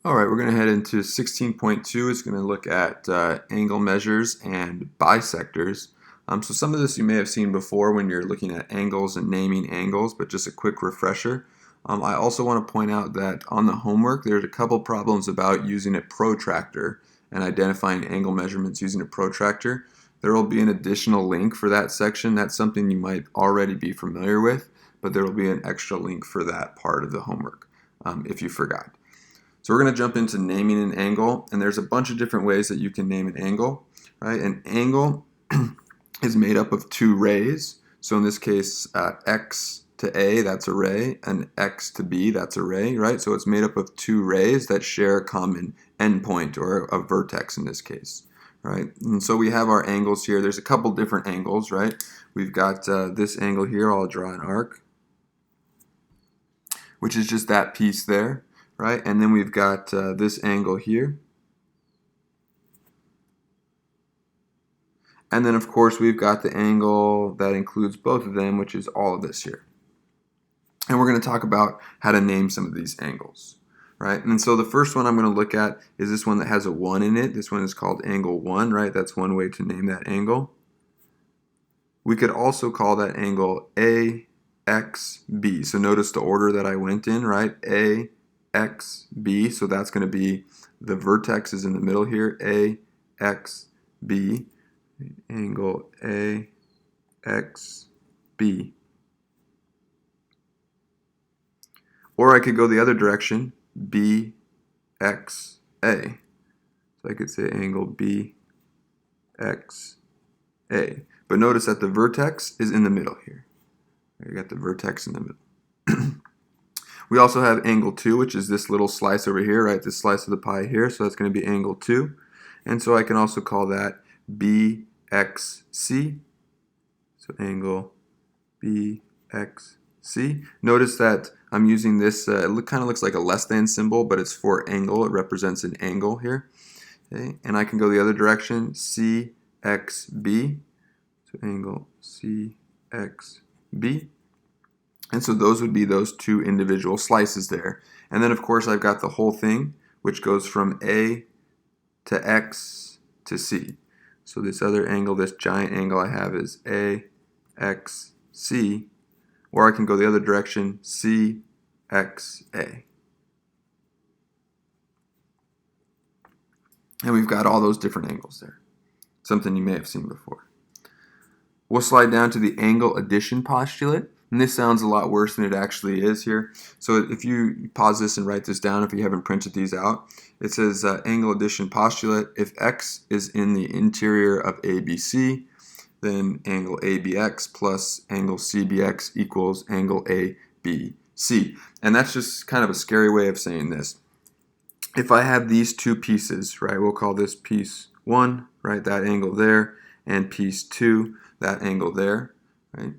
All right, we're going to head into 16.2. It's going to look at angle measures and bisectors. So some of this you may have seen before when you're looking at angles and naming angles, but just a quick refresher. I also want to point out that on the homework there's a couple problems about using a protractor and identifying angle measurements using a protractor. There will be an additional link for that section. That's something you might already be familiar with, but there will be an extra link for that part of the homework if you forgot. So we're going to jump into naming an angle, and there's a bunch of different ways that you can name an angle. Right? An angle is made up of two rays. So in this case, x to A, that's a ray, and x to B, that's a ray, right? So it's made up of two rays that share a common endpoint, or a vertex in this case, right? And so we have our angles here. There's a couple different angles, right? We've got this angle here. I'll draw an arc, which is just that piece there, right? And then we've got this angle here. And then, of course, we've got the angle that includes both of them, which is all of this here. And we're going to talk about how to name some of these angles, right? And so the first one I'm going to look at is this one that has a 1 in it. This one is called angle 1, right? That's one way to name that angle. We could also call that angle AXB. So notice the order that I went in, right? AXB. So that's going to be the vertex is in the middle here. AXB. Angle AXB. Or I could go the other direction, BXA. So I could say angle BXA. But notice that the vertex is in the middle here. You got the vertex in the middle. We also have angle 2, which is this little slice over here, right? This slice of the pie here. So that's going to be angle 2. And so I can also call that BXC. So angle BXC. Notice that I'm using this, it kind of looks like a less than symbol, but it's for angle. It represents an angle here. Okay? And I can go the other direction, CXB. So angle CXB. And so those would be those two individual slices there. And then, of course, I've got the whole thing, which goes from A to X to C. So this other angle, this giant angle I have is AXC. Or I can go the other direction, CXA. And we've got all those different angles there. Something you may have seen before. We'll slide down to the angle addition postulate. And this sounds a lot worse than it actually is here. So if you pause this and write this down if you haven't printed these out, it says angle addition postulate. If x is in the interior of ABC, then angle ABX plus angle CBX equals angle ABC. And that's just kind of a scary way of saying this. If I have these two pieces, right, we'll call this piece 1, right, that angle there, and piece 2, that angle there, right?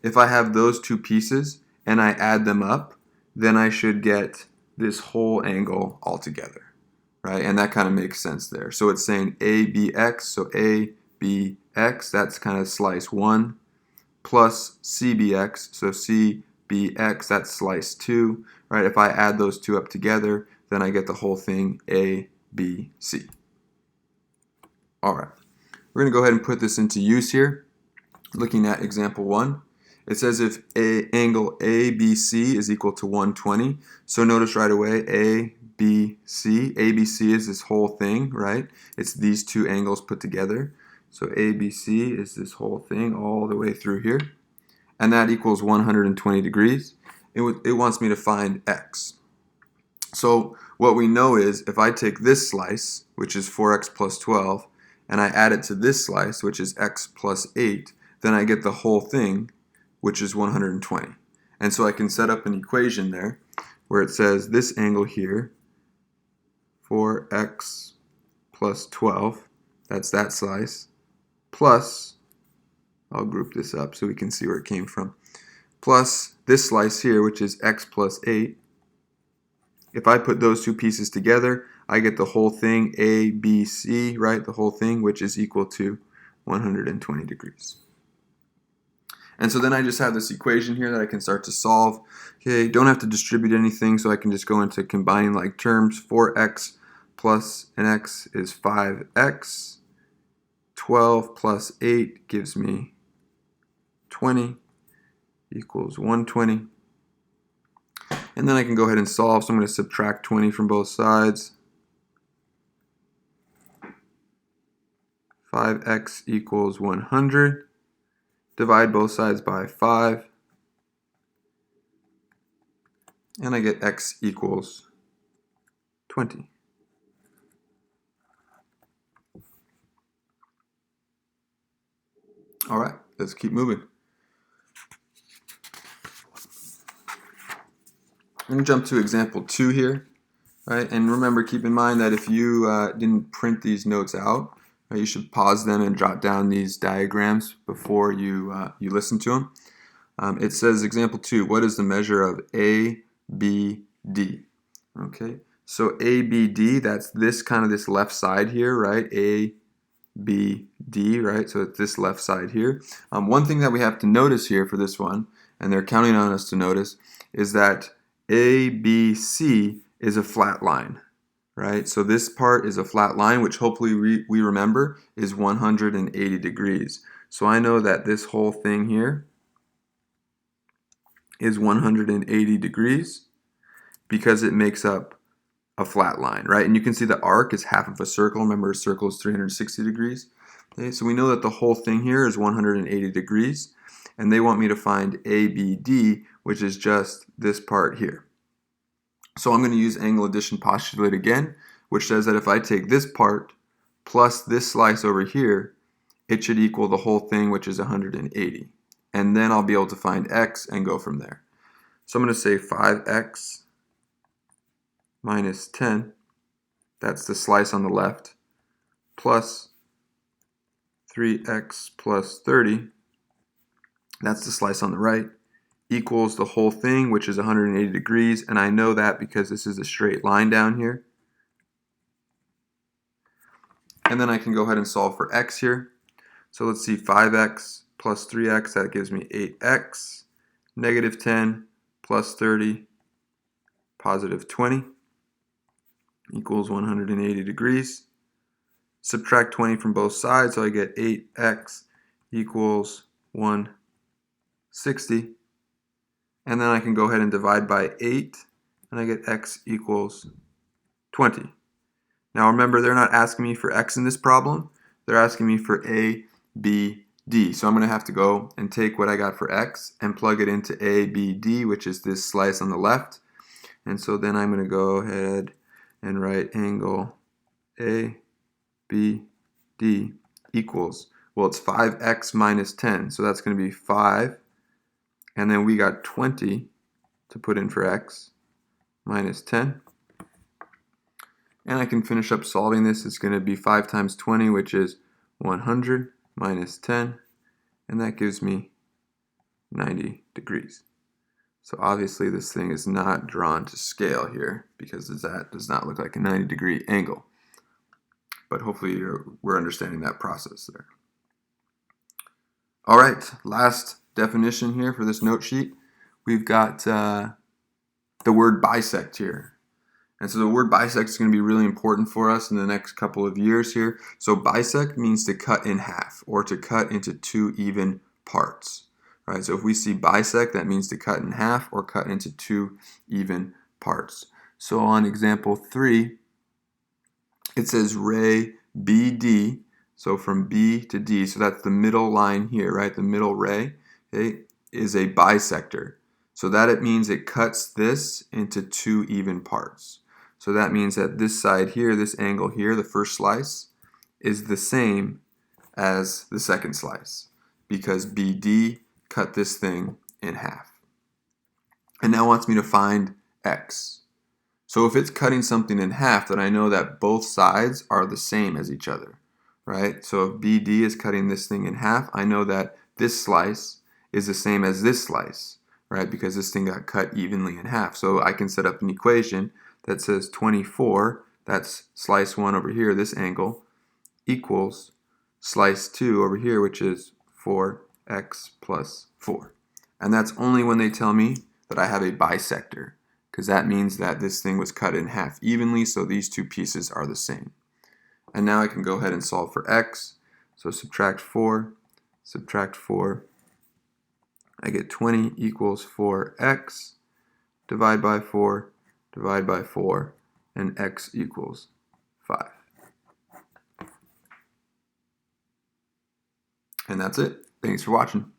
If I have those two pieces and I add them up, then I should get this whole angle altogether, right? And that kind of makes sense there. So it's saying ABX, so ABX, that's kind of slice 1, plus CBX, so CBX, that's slice 2, right? If I add those two up together, then I get the whole thing ABC. All right, we're going to go ahead and put this into use here. Looking at example 1, it says if angle ABC is equal to 120. So notice right away ABC. ABC is this whole thing, right? It's these two angles put together. So ABC is this whole thing all the way through here. And that equals 120 degrees. It wants me to find x. So what we know is if I take this slice, which is 4x plus 12, and I add it to this slice, which is x plus 8, then I get the whole thing, which is 120. And so I can set up an equation there where it says this angle here, 4x plus 12, that's that slice, plus, I'll group this up so we can see where it came from, plus this slice here, which is x plus 8. If I put those two pieces together, I get the whole thing, ABC, right, the whole thing, which is equal to 120 degrees. And so then I just have this equation here that I can start to solve. Okay, don't have to distribute anything, so I can just go into combining like terms. 4x plus an x is 5x. 12 plus 8 gives me 20 equals 120. And then I can go ahead and solve, so I'm going to subtract 20 from both sides. 5x equals 100. Divide both sides by 5. And I get x equals 20. All right, let's keep moving. I'm going to jump to example 2 here. Right? And remember, keep in mind that if you didn't print these notes out, you should pause them and jot down these diagrams before you listen to them. It says example 2, what is the measure of ABD? Okay, so ABD, that's this left side here, right? ABD, right? So it's this left side here. One thing that we have to notice here for this one, and they're counting on us to notice, is that ABC is a flat line, right? So this part is a flat line, which hopefully we remember is 180 degrees. So I know that this whole thing here is 180 degrees because it makes up a flat line, right? And you can see the arc is half of a circle. Remember, a circle is 360 degrees. Okay, so we know that the whole thing here is 180 degrees, and they want me to find ABD, which is just this part here. So I'm going to use angle addition postulate again, which says that if I take this part plus this slice over here, it should equal the whole thing, which is 180. And then I'll be able to find x and go from there. So I'm going to say 5x minus 10, that's the slice on the left, plus 3x plus 30, that's the slice on the right, equals the whole thing, which is 180 degrees, and I know that because this is a straight line down here. And then I can go ahead and solve for x here. So let's see, 5x plus 3x, that gives me 8x, negative 10 plus 30, positive 20, equals 180 degrees. Subtract 20 from both sides, so I get 8x equals 160. And then I can go ahead and divide by 8, and I get x equals 20. Now remember, they're not asking me for x in this problem. They're asking me for a, b, d. So I'm going to have to go and take what I got for x and plug it into a, b, d, which is this slice on the left. And so then I'm going to go ahead and write angle a, b, d equals, well, it's 5x minus 10. So that's going to be 5. And then we got 20 to put in for x minus 10. And I can finish up solving this. It's going to be 5 times 20, which is 100 minus 10. And that gives me 90 degrees. So obviously this thing is not drawn to scale here because that does not look like a 90-degree angle. But hopefully we're understanding that process there. All right, last definition here for this note sheet. We've got the word bisect here. And so the word bisect is going to be really important for us in the next couple of years here. So bisect means to cut in half or to cut into 2 even parts. Right? So if we see bisect, that means to cut in half or cut into 2 even parts. So on example 3, it says ray BD, so from B to D, so that's the middle line here, right? The middle ray, okay, is a bisector. So that it means it cuts this into 2 even parts. So that means that this side here, this angle here, the first slice, is the same as the second slice because BD cut this thing in half. And now it wants me to find x. So if it's cutting something in half, then I know that both sides are the same as each other, right? So if BD is cutting this thing in half, I know that this slice is the same as this slice, right? Because this thing got cut evenly in half. So I can set up an equation that says 24, that's slice 1 over here, this angle, equals slice 2 over here, which is 4x x plus 4. And that's only when they tell me that I have a bisector, because that means that this thing was cut in half evenly, so these two pieces are the same. And now I can go ahead and solve for x. So subtract 4, I get 20 equals 4x, divide by 4, and x equals 5. And that's it. Thanks for watching.